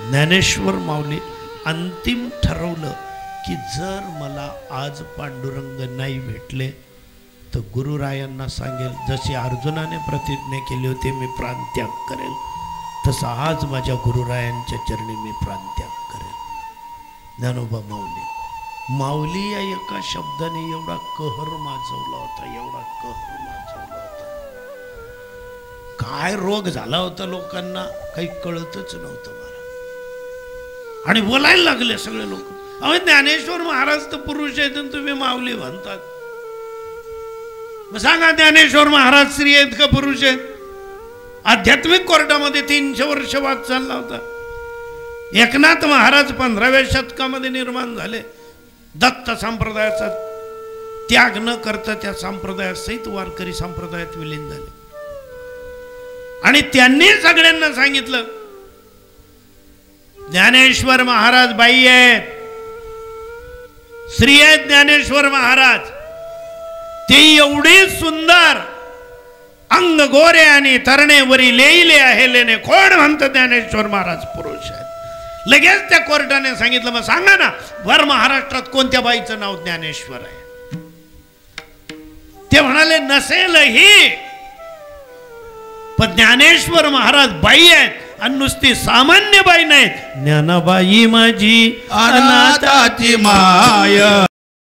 ज्ञानेश्वर माऊली अंतिम ठरवलं की जर मला आज पांडुरंग नाही भेटले तर गुरुरायांना सांगेल, जशी अर्जुनाने प्रतिज्ञा केली होती मी प्राणत्याग करेल, तसं आज माझ्या गुरुरायांच्या चरणी मी प्राणत्याग करेल. ज्ञानोबा माऊली या एका शब्दाने एवढा कहर माजवला होता, एवढा कहर माजवला होता. काय रोग झाला होता लोकांना काही कळतच नव्हतं मला. आणि बोलायला लागले सगळे लोक, अहो ज्ञानेश्वर महाराज तर पुरुष आहेत आणि तुम्ही माऊली म्हणतात. मग सांगा ज्ञानेश्वर महाराज स्त्री आहेत का पुरुष आहेत? आध्यात्मिक कोर्टामध्ये 300 वर्ष वाद चालला होता. एकनाथ महाराज 15व्या शतकामध्ये निर्माण झाले. दत्त संप्रदायाचा त्याग न करता त्या संप्रदायासहित वारकरी संप्रदायात विलीन झाले. आणि त्यांनी सगळ्यांना सांगितलं ज्ञानेश्वर महाराज बाई आहेत, स्त्री आहेत. ज्ञानेश्वर महाराज ते एवढी सुंदर अंग गोरे आणि तरणेवरी लेईले आहे लेणे, कोण म्हणतं ज्ञानेश्वर महाराज पुरुष आहेत? लगेच त्या कोर्टाने सांगितलं, मग सांगा ना वर महाराष्ट्रात कोणत्या बाईचं नाव ज्ञानेश्वर आहे? ते म्हणाले नसेलही, पण ज्ञानेश्वर महाराज बाई आहेत आणि नुसती सामान्य बाई नाहीत. ज्ञानाबाई माझी अनाथाची माय.